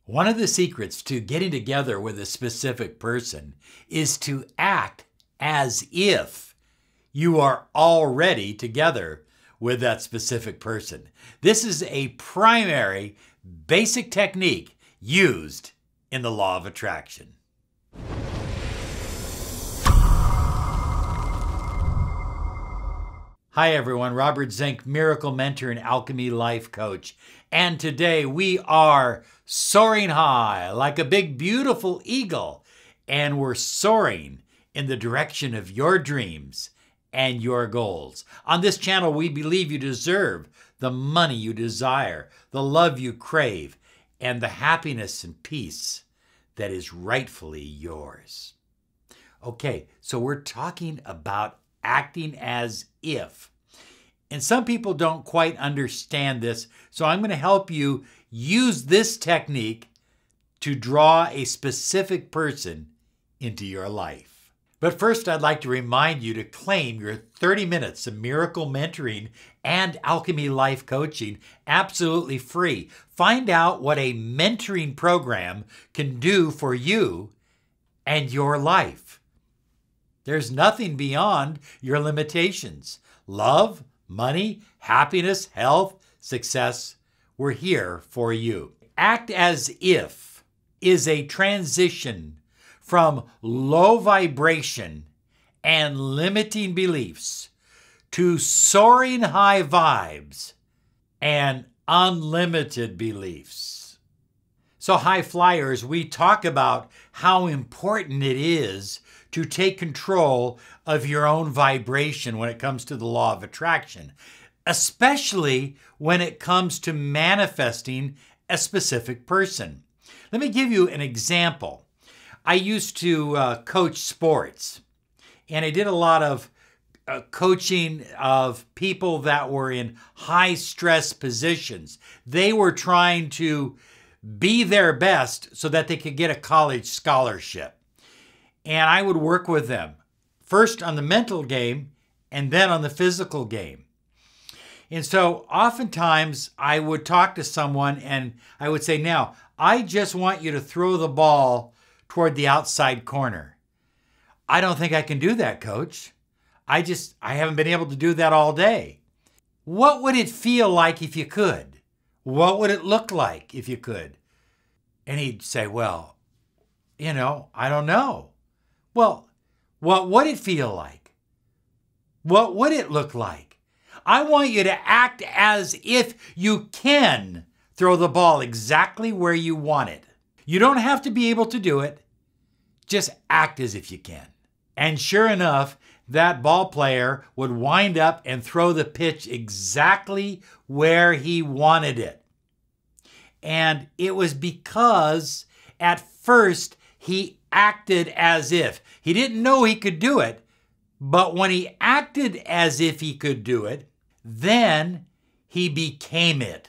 One of the secrets to getting together with a specific person is to act as if you are already together with that specific person. This is a primary basic technique used in the law of attraction. Hi everyone, Robert Zink, Miracle Mentor and Alchemy Life Coach. And today we are soaring high like a big beautiful eagle. And we're soaring in the direction of your dreams and your goals. On this channel, we believe you deserve the money you desire, the love you crave, and the happiness and peace that is rightfully yours. Okay, so we're talking about acting as if. And some people don't quite understand this, so I'm going to help you use this technique to draw a specific person into your life. But first, I'd like to remind you to claim your 30 minutes of miracle mentoring and alchemy life coaching absolutely free. Find out what a mentoring program can do for you and your life. There's nothing beyond your limitations. Love, money, happiness, health, success, we're here for you. Act as if is a transition from low vibration and limiting beliefs to soaring high vibes and unlimited beliefs. So high flyers, we talk about how important it is to take control of your own vibration when it comes to the law of attraction, especially when it comes to manifesting a specific person. Let me give you an example. I used to coach sports, and I did a lot of coaching of people that were in high stress positions. They were trying to be their best so that they could get a college scholarship. And I would work with them, first on the mental game and then on the physical game. And so oftentimes I would talk to someone and I would say, now, I just want you to throw the ball toward the outside corner. I don't think I can do that, coach. I haven't been able to do that all day. What would it feel like if you could? What would it look like if you could? And he'd say, well, I don't know. Well, what would it feel like? What would it look like? I want you to act as if you can throw the ball exactly where you want it. You don't have to be able to do it. Just act as if you can. And sure enough, that ball player would wind up and throw the pitch exactly where he wanted it. And it was because at first he acted as if. He didn't know he could do it, but when he acted as if he could do it, then he became it.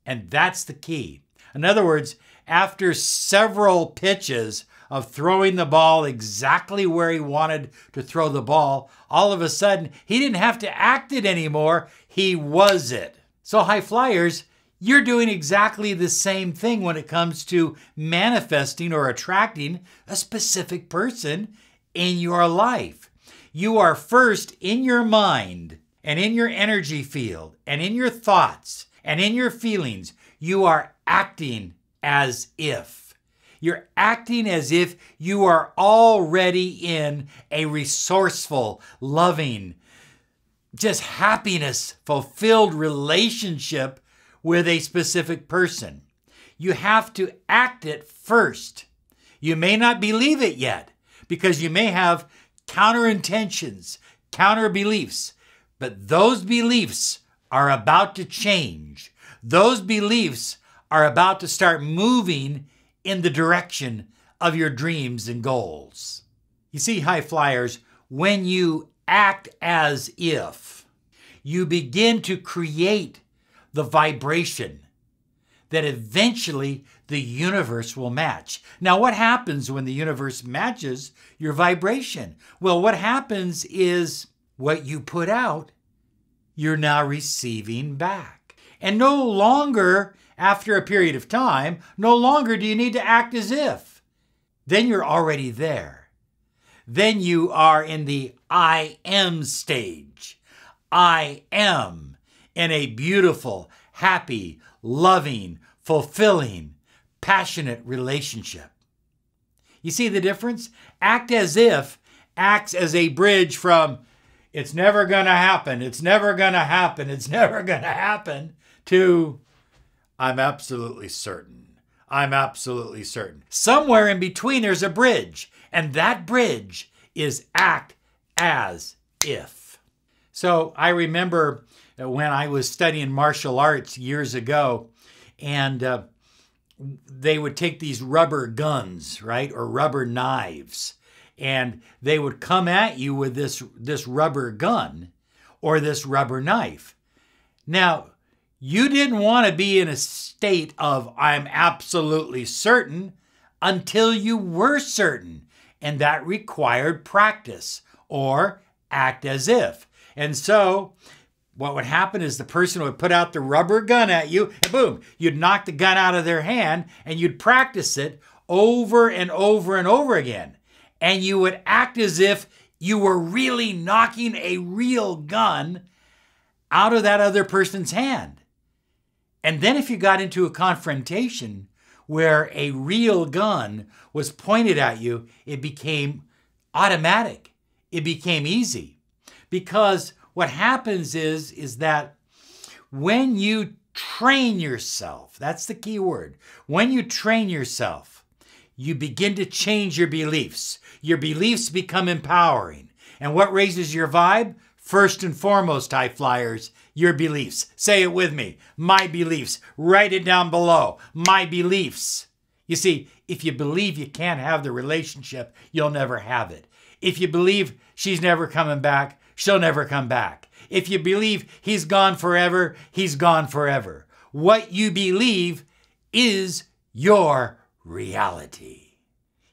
And that's the key. In other words, after several pitches of throwing the ball exactly where he wanted to throw the ball, all of a sudden, he didn't have to act it anymore. He was it. So high flyers, you're doing exactly the same thing when it comes to manifesting or attracting a specific person in your life. You are first in your mind and in your energy field and in your thoughts and in your feelings. You are acting as if. You're acting as if you are already in a resourceful, loving, just happiness, fulfilled relationship with a specific person. You have to act it first. You may not believe it yet because you may have counter intentions, counter beliefs, but those beliefs are about to change. Those beliefs are about to start moving in the direction of your dreams and goals. You see, high flyers, when you act as if, you begin to create the vibration that eventually the universe will match. Now, what happens when the universe matches your vibration? Well, what happens is what you put out, you're now receiving back. And no longer after a period of time, no longer do you need to act as if. Then you're already there. Then you are in the I am stage. I am in a beautiful, happy, loving, fulfilling, passionate relationship. You see the difference? Act as if acts as a bridge from it's never going to happen, it's never going to happen, it's never going to happen, to I'm absolutely certain. I'm absolutely certain. Somewhere in between there's a bridge, and that bridge is act as if. So I remember when I was studying martial arts years ago, and they would take these rubber guns, right, or rubber knives, and they would come at you with this rubber gun or this rubber knife. Now, you didn't want to be in a state of I'm absolutely certain until you were certain, and that required practice or act as if. And so what would happen is the person would put out the rubber gun at you, and boom, you'd knock the gun out of their hand, and you'd practice it over and over and over again. And you would act as if you were really knocking a real gun out of that other person's hand. And then if you got into a confrontation where a real gun was pointed at you, it became automatic. It became easy. Because what happens is that when you train yourself, that's the key word, when you train yourself, you begin to change your beliefs. Your beliefs become empowering. And what raises your vibe? First and foremost, high flyers, your beliefs. Say it with me. My beliefs. Write it down below. My beliefs. You see, if you believe you can't have the relationship, you'll never have it. If you believe she's never coming back, she'll never come back. If you believe he's gone forever, he's gone forever. What you believe is your reality.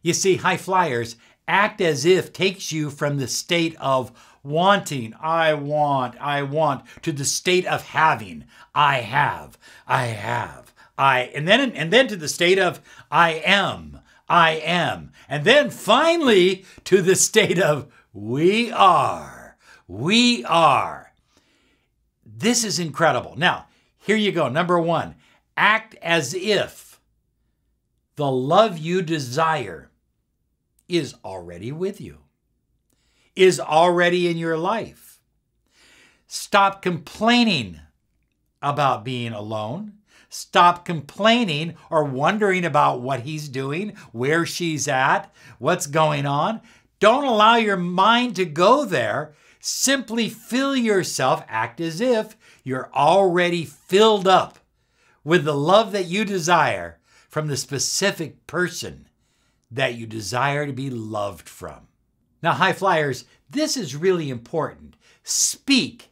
You see, high flyers, act as if takes you from the state of wanting, I want, to the state of having, I have, and then to the state of I am, and then finally to the state of we are. This is incredible. Now, here you go. Number one, act as if the love you desire is already with you, is already in your life. Stop complaining about being alone. Stop complaining or wondering about what he's doing, where she's at, what's going on. Don't allow your mind to go there. Simply fill yourself, act as if you're already filled up with the love that you desire from the specific person that you desire to be loved from. Now, high flyers, this is really important. Speak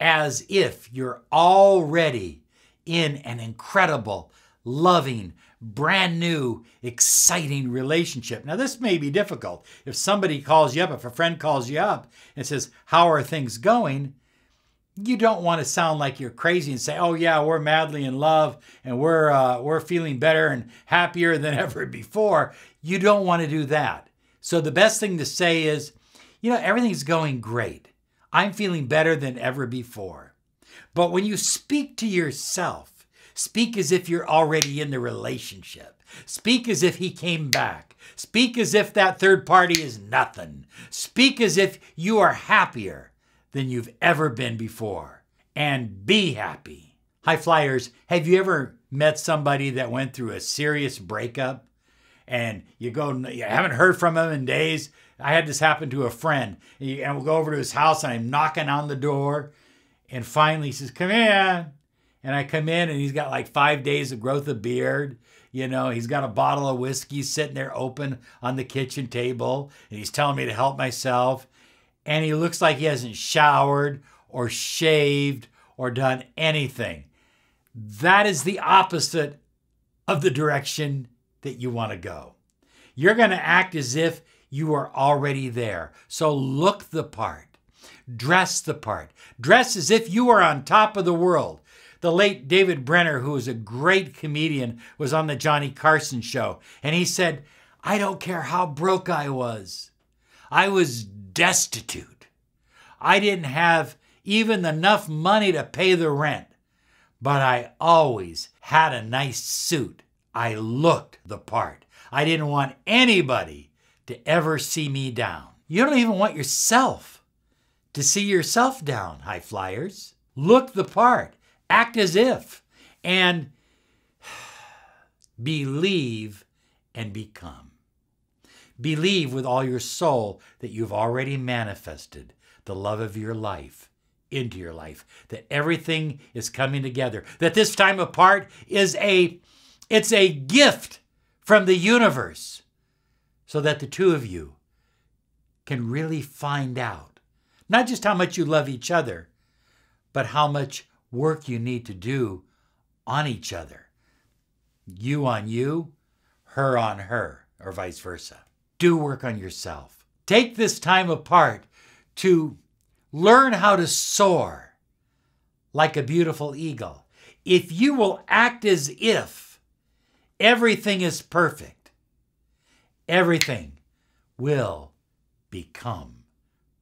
as if you're already in an incredible, loving, brand new, exciting relationship. Now, this may be difficult. If somebody calls you up, if a friend calls you up and says, how are things going? You don't want to sound like you're crazy and say, oh yeah, we're madly in love and we're feeling better and happier than ever before. You don't want to do that. So the best thing to say is, you know, everything's going great. I'm feeling better than ever before. But when you speak to yourself, speak as if you're already in the relationship. Speak as if he came back. Speak as if that third party is nothing. Speak as if you are happier than you've ever been before. And be happy. High flyers, have you ever met somebody that went through a serious breakup? And you haven't heard from him in days. I had this happen to a friend. And we'll go over to his house and I'm knocking on the door. And finally he says, come in. And I come in and he's got like 5 days of growth of beard. You know, he's got a bottle of whiskey sitting there open on the kitchen table. And he's telling me to help myself. And he looks like he hasn't showered or shaved or done anything. That is the opposite of the direction that you want to go. You're going to act as if you are already there. So look the part. Dress the part. Dress as if you are on top of the world. The late David Brenner, who was a great comedian, was on the Johnny Carson show. And he said, I don't care how broke I was destitute. I didn't have even enough money to pay the rent, but I always had a nice suit. I looked the part. I didn't want anybody to ever see me down. You don't even want yourself to see yourself down, high flyers. Look the part. Act as if. And believe and become. Believe with all your soul that you've already manifested the love of your life into your life, that everything is coming together, that this time apart is it's a gift from the universe, so that the two of you can really find out not just how much you love each other, but how much work you need to do on each other. You on you, her on her, or vice versa. Do work on yourself. Take this time apart to learn how to soar like a beautiful eagle. If you will act as if everything is perfect, everything will become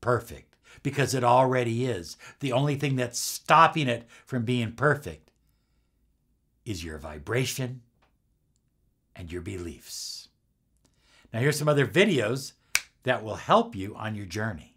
perfect, because it already is. The only thing that's stopping it from being perfect is your vibration and your beliefs. Now here's some other videos that will help you on your journey.